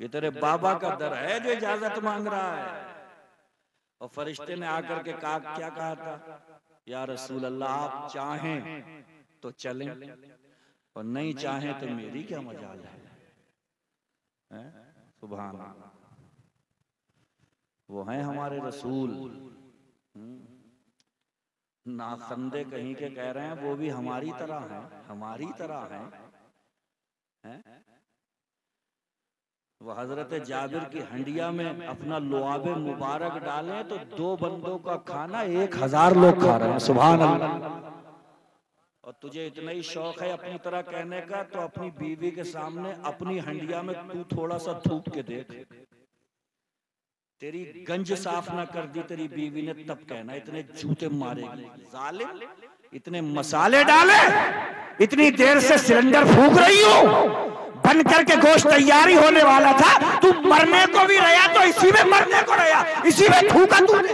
ये तेरे बाबा का दर है जो इजाजत मांग रहा है। और फरिश्ते ने आकर के कहा, क्या कहा था? या रसूल अल्लाह, आप चाहें तो चलें और नहीं चाहें तो मेरी क्या मजाल है? सुभान अल्लाह, वो हैं हमारे रसूल। नाखंदे कहीं के कह रहे हैं वो भी हमारी तरह हैं, हमारी तरह हैं। वो हजरत जाबिर की हंडिया में अपना लुआबे मुबारक डालें तो 2 बंदों का खाना 1000 लोग खा रहे हैं। सुभान अल्लाह। और तुझे इतना ही शौक है अपनी तरह कहने का, तो अपनी बीवी के सामने अपनी हंडिया में तू थोड़ा सा थूक के देख। तेरी गंज साफ ना कर दी तेरी बीवी ने तब कहना इतने जूते मारेगी। जालिम, इतने मसाले डाले, इतनी देर से सिलेंडर फूंक रही हो, बन करके गोश्त तैयारी होने वाला था, तू मरने को भी रहा तो इसी में मरने को रहा, इसी में थूका तूने।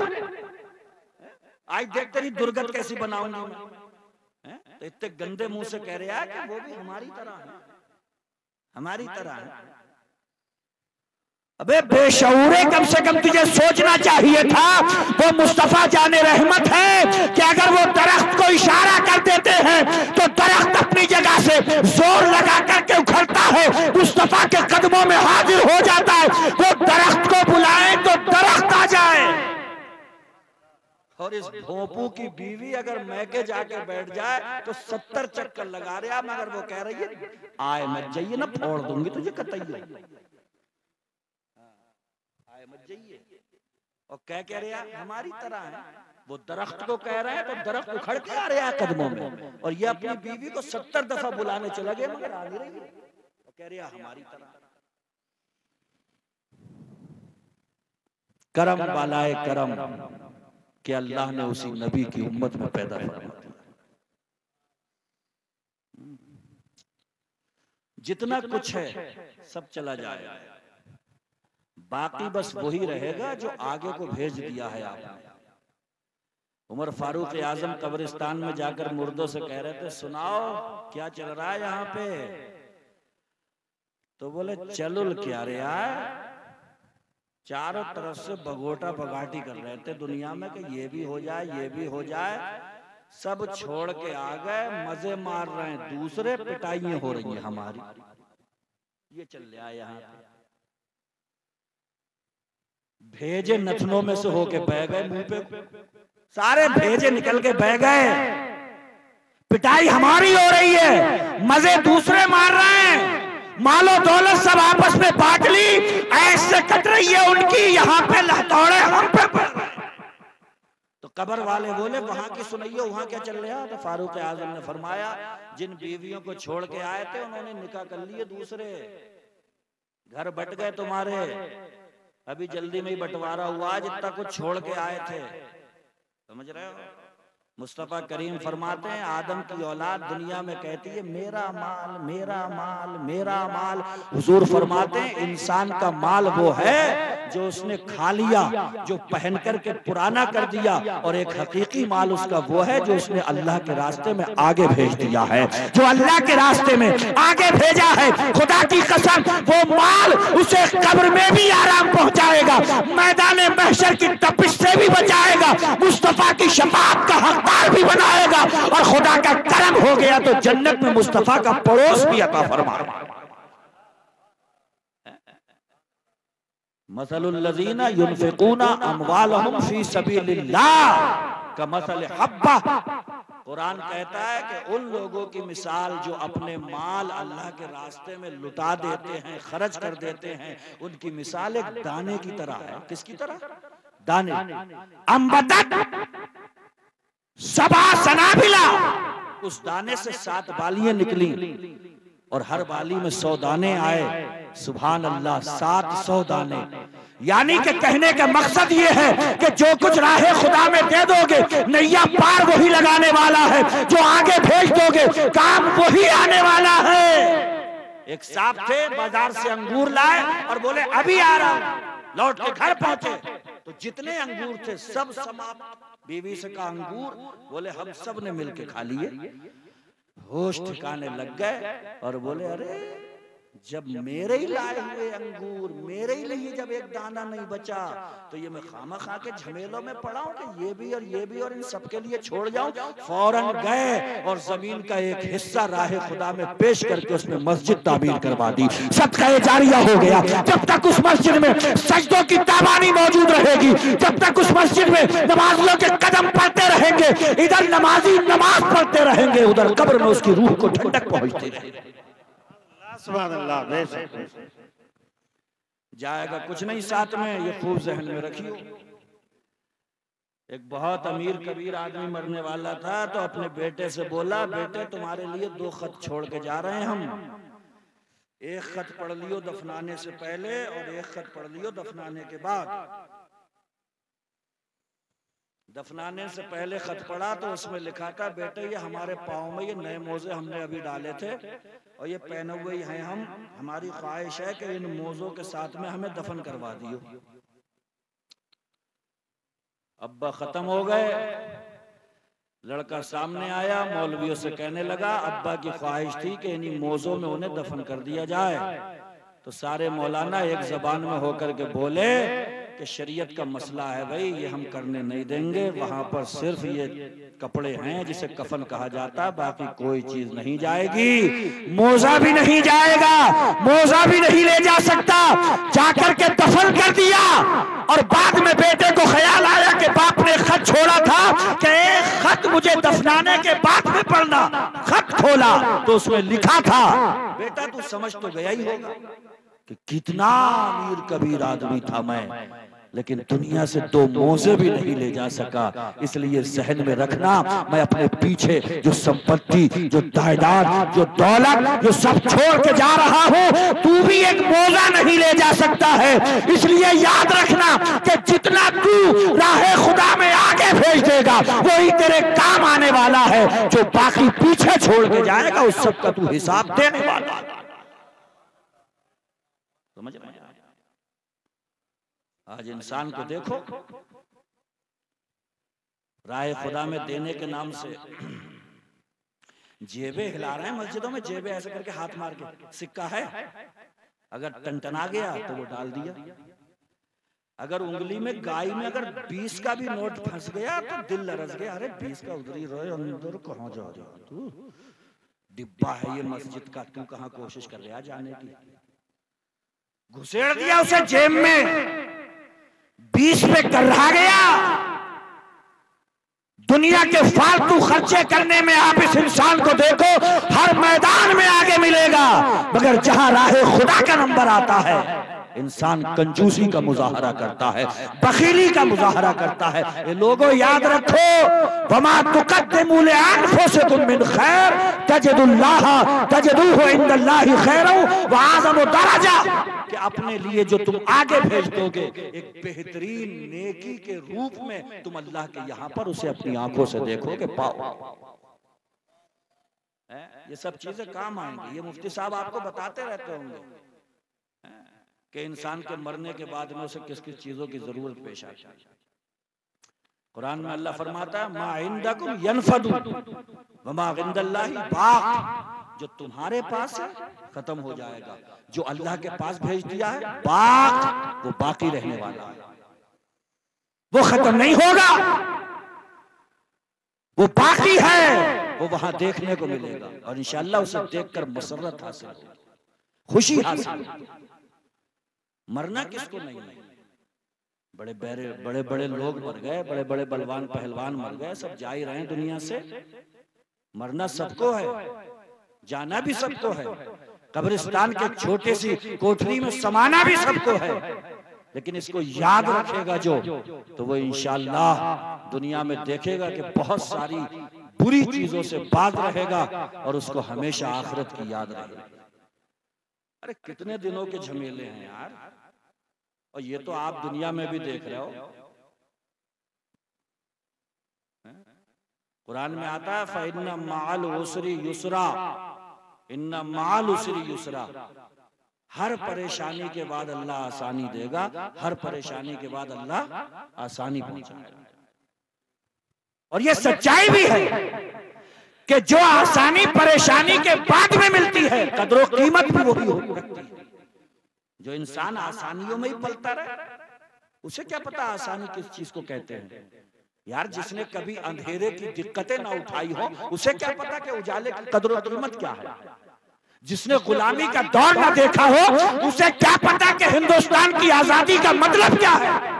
आज देख तेरी दुर्गत कैसी बनाऊंगी मैं। तो इतने गंदे मुंह से कह रहा है कि वो भी हमारी तरह है, हमारी तरह है। अबे बेशऊरे, कम से कम तुझे सोचना चाहिए था वो मुस्तफा जाने रहमत है कि अगर वो दरख्त को इशारा कर देते हैं तो दरख्त अपनी जगह से जोर लगा करके उखड़ता है, मुस्तफा के कदमों में हाजिर हो जाता है। वो दरख्त को बुलाए तो दरख्त आ जाए। और इस भोंपू की बीवी अगर मैके जाके बैठ जाए तो 70 चक्कर लगा रहा, मगर वो कह रही है आए मत जाइए ना, फोड़ दूंगी तुझे कतई, मत जाइए। और कह रहे हमारी तरह है। वो दरख्त को कह रहे हैं तो दरख्त उखड़ के आ रहा है कदमों में, और ये अपनी बीवी को 70 दफा बुलाने चला गया मगर आ नहीं रही है। और कह रहा हमारी तरह। करम बालाए करम कि अल्लाह ने उसी नबी की उम्मत में पैदा फरमा दिया। जितना कुछ है सब चला जाएगा, बाकी बस वही रहेगा जो आगे को भेज दिया है आपने। उमर फारूक आजम कब्रिस्तान में जाकर मुर्दों से कह रहे थे, सुनाओ क्या चल रहा है यहाँ पे? तो बोले चलुल क्या रे यार, चारों तरफ से बगोटा बगाटी कर रहे थे दुनिया में कि ये भी हो जाए, ये भी हो जाए। सब छोड़ के आ गए, मजे मार रहे हैं दूसरे, पिटाइयां हो रही हैं हमारी। ये चल रहा है यहाँ पे। भेजे नथनों में से होके बह गए मुंह पे, सारे भेजे निकल के बह गए। पिटाई हमारी हो रही है, मजे दूसरे मार रहे हैं, मालो दौलत सब आपस में बांट ली, ऐसे कट रही है उनकी, यहाँ पे लहतौड़े हम पे पड़ रहे हैं। तो कब्र वाले बोले वहां की सुनिए, वहां क्या चल रहा है? तो फारूक आजम ने फरमाया, जिन बीवियों को छोड़ के आए थे उन्होंने निकाह कर लिए दूसरे, घर बट गए तुम्हारे, अभी जल्दी में ही बंटवारा हुआ जितना कुछ छोड़ के आए थे। समझ रहे हो? मुस्तफा करीम फरमाते हैं आदम की औलाद दुनिया में कहती है मेरा माल मेरा माल मेरा माल। हुजूर फरमाते हैं इंसान का माल वो है जो उसने खा लिया, जो पहन करके पुराना कर दिया, और एक हकीकी माल उसका वो है जो उसने अल्लाह के रास्ते में आगे भेज दिया है, जो अल्लाह के रास्ते में आगे भेजा है। खुदा की कसम वो माल उसे कब्र में भी आराम पहुंचाएगा, मैदान महशर की तपिश से भी बचाएगा, मुस्तफा की शफाअत का हकदार भी बनाएगा, और खुदा का करम हो गया तो जन्नत में मुस्तफा का पड़ोस भी अता फरमाएगा। मसलुल लज़ीना युनफ़िक़ूना अम्वालहुम फ़ी सबीलिल्लाह कमसल हब्बा। कुरान कहता है कि उन लोगों की मिसाल जो अपने माल अल्लाह के रास्ते में लुटा देते हैं, खर्च कर देते हैं, उनकी मिसाल एक दाने की तरह है। किसकी तरह? दाने। अम्बतत सबा सनाबिला, उस दाने से 7 बालियां निकली और हर बाली में 100 दाने आए। सुभान अल्लाह, 700 दाने। यानी कि कहने का मकसद ये है कि जो कुछ राहे खुदा में दे दोगे, नैया पार वही लगाने वाला है, जो आगे भेज दोगे काम वही आने वाला है। एक साहब थे बाजार से अंगूर लाए और बोले अभी आ रहा हूं, लौट के घर पहुंचे तो जितने अंगूर थे सब समाप्त। बीवी से कहा अंगूर, बोले हम सब ने मिलके खा लिए। होश ठिकाने लग गए और बोले अरे जब मेरे ही लाए हुए अंगूर मेरे ही लिए जब एक दाना नहीं बचा तो ये मैं खामा खा के झमेलों में पड़ा हूं कि ये भी और इन सबके लिए छोड़ जाऊं। फौरन गए और जमीन का एक हिस्सा राह खुदा में पेश करके उसमें मस्जिद तामीर करवा दी। सदका जारिया हो गया। जब तक उस मस्जिद में सजदों की ताबानी मौजूद रहेगी, जब तक उस मस्जिद में नमाजियों के कदम पड़ते रहेंगे, इधर नमाजी नमाज पढ़ते रहेंगे, उधर कब्र में उसकी रूह को ठंडक पहुंचती रहेगी। जाएगा कुछ नहीं साथ में, ये खूब जहन में रखियो। एक बहुत अमीर कबीर आदमी मरने वाला था तो अपने बेटे से बोला, बेटे तुम्हारे लिए 2 खत छोड़ के जा रहे हैं हम। एक खत पढ़ लियो दफनाने से पहले और एक खत पढ़ लियो दफनाने के बाद। दफनाने से पहले खत पढ़ा तो उसमें लिखा था, बेटे ये हमारे पाँव में ये नए मोजे हमने अभी डाले थे और ये पहने हुए ही हैं हम, हमारी ख्वाहिश है कि इन मोजों के साथ में हमें दफन करवा दियो। अब्बा खत्म हो गए, लड़का सामने आया, मौलवियों से कहने लगा अब्बा की ख्वाहिश थी कि इन्हीं मोजों में उन्हें दफन कर दिया जाए। तो सारे मौलाना एक जबान में होकर के बोले कि शरीयत का मसला है भाई, ये हम करने नहीं देंगे। वहां पर सिर्फ ये कपड़े हैं जिसे कफन कहा जाता है, बाकी कोई चीज नहीं जाएगी। मोजा भी नहीं जाएगा, मोजा भी नहीं ले जा सकता। जाकर के दफन कर दिया और बाद में बेटे को ख्याल आया कि बाप ने खत छोड़ा था कि एक खत मुझे दफनाने के बाद में पढ़ना। खत खोला तो उसमें लिखा था, बेटा तू समझ तो गया ही होगा कि कितना अमीर कबीर आदमी था मैं, लेकिन दुनिया से 2 मोजे भी नहीं ले जा सका। इसलिए जहन में रखना, मैं अपने पीछे जो संपत्ति, जो जायदाद, जो दौलत, जो सब छोड़ के जा रहा हूँ, तू भी एक मोजा नहीं ले जा सकता है। इसलिए याद रखना कि जितना तू राहे खुदा में आगे भेज देगा वही तेरे काम आने वाला है। जो बाकी पीछे छोड़ के जाएगा उस सब का तू हिसाब देने वाला है। समझ में? आज इंसान को देखो, राह खुदा में देने के नाम से जेबे हिला रहे हैं मस्जिदों में। जेबे ऐसे करके हाथ मार के, सिक्का है अगर टनटना गया तो वो डाल दिया। अगर उंगली में गाय में अगर 20 का भी नोट फंस गया तो दिल लरस गया, अरे 20 का उधरी रहे, अंदर कहाँ जा रहा तू, डिब्बा है ये मस्जिद का, तू कहाँ कोशिश कर रहा जाने की। घुसेड़ दिया उसे जेब में, 20 पे कर रहा गया। दुनिया के फालतू खर्चे करने में आप इस इंसान को देखो, हर मैदान में आगे मिलेगा, मगर जहां राहे खुदा का नंबर आता है इंसान कंजूसी का मुजाहरा करता है, बखीली का मुजाहरा करता है। ये लोगों याद रखो, वमा तुक़द्दिमू लिअन्फुसिकुम मिन खैर तजिदूहु इंदल्लाहि खैरन व अअज़म दरजा, कि अपने लिए जो तुम आगे भेज दोगे एक बेहतरीन नेकी के रूप में तुम अल्लाह के यहाँ पर उसे अपनी आंखों से देखोगे, पाओ। ये सब चीजें काम आएंगी। ये मुफ्ती साहब आपको बताते रहते होंगे कि इंसान के मरने के बाद में उसे किस किस चीजों की जरूरत पेश आती है। कुरान में अल्लाह फरमाता है, मा इंदकुम यनफदु व मा इंदल्लाहि बाक़, जो तुम्हारे पास है खत्म हो जाएगा, जो अल्लाह के पास भेज दिया है बाक़, वो बाकी रहने वाला है, वो खत्म नहीं होगा, वो बाकी है, वो वहां देखने को मिलेगा और इंशाअल्लाह उसे देखकर मसरत हासिल होगी, खुशी हासिल होगी। मरना किसको नहीं है? बड़े बड़े लोग मर गए, बड़े बड़े बलवान पहलवान मर गए, सब जा ही रहे हैं दुनिया से। मरना सबको है, जाना भी सबको है, कब्रिस्तान के छोटे सी कोठरी में समाना भी सबको है, लेकिन इसको याद रखेगा जो, तो वो इंशाअल्लाह दुनिया में देखेगा कि बहुत सारी बुरी चीजों से बाज रहेगा और उसको हमेशा आखिरत की याद रहेगी। अरे कितने दिनों के झमेले हैं यार, और ये तो आप दुनिया में भी देख रहे हो। कुरान में आता है, फ़इन्ना मअल उसरी युसरा, इन्ना मअल उसरी युसरा, हर परेशानी के बाद अल्लाह आसानी देगा, हर परेशानी के बाद अल्लाह आसानी पहुंचाएगा। और ये सच्चाई भी है कि जो आसानी परेशानी के बाद में मिलती है, कदर कीमत भी वही रखती है। जो इंसान आसानियों में ही पलता रहे, उसे क्या पता आसानी किस चीज को कहते हैं। यार जिसने कभी अंधेरे की दिक्कतें ना उठाई हो, उसे क्या पता कि उजाले की कदर और कीमत क्या है। जिसने गुलामी का दौर ना देखा हो, उसे क्या पता कि हिंदुस्तान की आजादी का मतलब क्या है।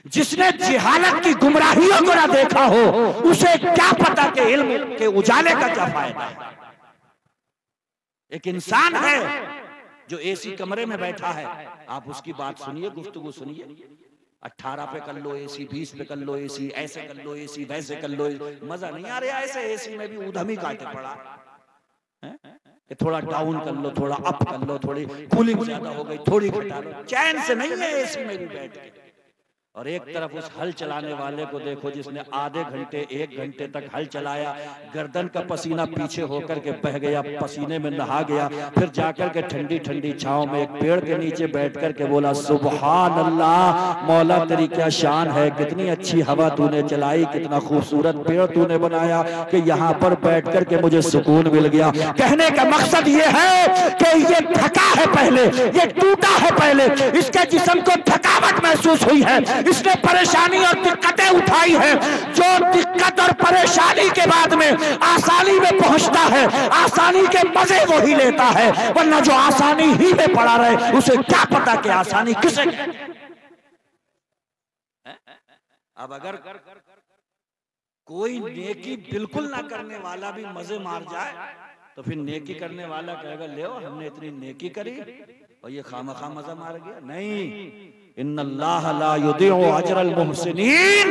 जिसने जिहालत की गुमराहियों को ना देखा हो, उसे क्या पता कि इल्म के उजाले का क्या फायदा है। एक इंसान है जो एसी कमरे में बैठा है, आप उसकी बात सुनिए, गुफ्तगू सुनिए। 18 पे कर लो एसी, 20 पे कर लो एसी, ऐसे कर लो एसी, वैसे कर लो, मजा नहीं आ रहा। ऐसे एसी में भी उधम ही काटे पड़ा है कि थोड़ा डाउन कर लो, थोड़ा अप कर लो, थोड़ी कूलिंग ज्यादा हो गई, थोड़ी घटा लो। चैन से नहीं है एसी में भी बैठ के। और एक तरफ उस हल चलाने वाले को देखो जिसने आधे घंटे 1 घंटे तक हल चलाया, गर्दन का पसीना पीछे होकर के बह गया, पसीने में नहा गया, फिर जाकर के ठंडी ठंडी छांव में एक पेड़ के नीचे बैठ कर के बोला सुभान अल्लाह, मौला तेरी क्या शान है, कितनी अच्छी हवा तूने चलाई, कितना खूबसूरत पेड़ तूने बनाया कि यहाँ पर बैठ कर के मुझे सुकून मिल गया। कहने का मकसद ये है कि ये थका है पहले, ये टूटा है पहले, इसके जिस्म को थकावट महसूस हुई है, इसने परेशानी और दिक्कतें उठाई है। जो दिक्कत और परेशानी के बाद में आसानी में पहुंचता है, आसानी के मजे वो ही लेता है, वरना जो आसानी ही में पड़ा रहे उसे क्या पता कि आसानी किसे। अब अगर कोई नेकी बिल्कुल ना करने वाला भी मजे मार जाए, तो फिर नेकी करने वाला कहेगा ले हमने इतनी नेकी करी और ये खामखा मजा मार गया। नहीं, इन्नल्लाह ला युदिउ अजरल मुहसिनीन,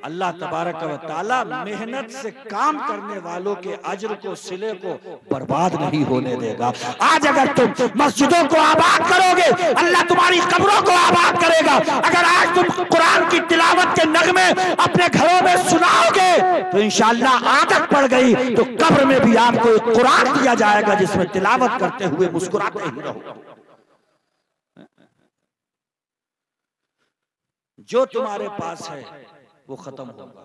अल्लाह तबारक व तआला मेहनत से काम करने वालों के अजर को, सिले को बर्बाद नहीं होने देगा। आज अगर तुम मस्जिदों को आबाद करोगे, अल्लाह तुम्हारी कब्रों को आबाद करेगा। अगर आज तुम कुरान की तिलावत के नगमे अपने घरों में सुनाओगे तो इंशाअल्लाह आदत पड़ गई तो कब्र में भी आपको एक कुरान दिया जाएगा जिसमें तिलावत करते हुए मुस्कुराते ही रहो। जो तुम्हारे पास है वो खत्म होगा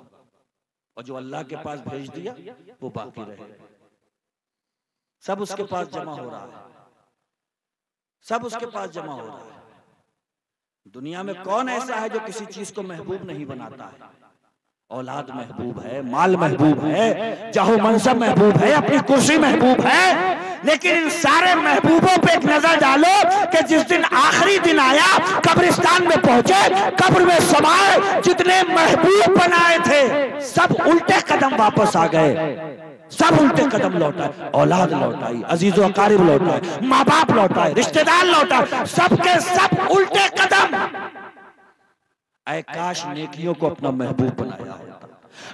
और जो अल्लाह के पास भेज दिया वो बाकी रहे। सब उसके पास जमा हो रहा है, सब उसके पास जमा हो रहा है। दुनिया में कौन ऐसा है जो किसी चीज को महबूब नहीं बनाता है। औलाद महबूब है, माल महबूब है, जाहो मनसब महबूब है, अपनी कुर्सी महबूब है, लेकिन इन सारे महबूबों पे एक नजर डालो कि जिस दिन आखिरी दिन आया, कब्रिस्तान में पहुंचे, कब्र में समाए, जितने महबूब बनाए थे सब उल्टे कदम वापस आ गए, सब उल्टे कदम लौटाए। औलाद लौटाई, अजीजो अकारिब लौटाए, माँ बाप लौटाए, रिश्तेदार लौटाए, सबके सब उल्टे कदम। ऐ काश नेकियों को अपना महबूब बनाया होता,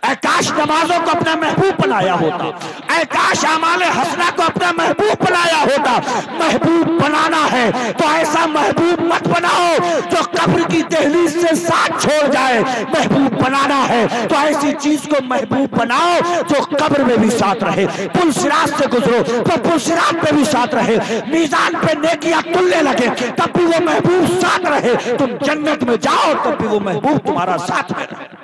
ऐ काश नमाजों को अपना महबूब बनाया होता, ऐ काश आमाले हसना को अपना महबूब बनाया होता। महबूब बनाना है तो ऐसा महबूब मत बनाओ जो कब्र की दहलीज से साथ छोड़ जाए। महबूब बनाना है तो ऐसी चीज को महबूब बनाओ जो कब्र में भी साथ रहे। पुल सिरात से गुजरो तो पुल सिरात पे भी साथ रहे, मीजान पे नेकियां तुलने लगे तब भी वो महबूब साथ रहे, तुम जन्नत में जाओ तब भी वो महबूब तुम्हारा साथ में रहे।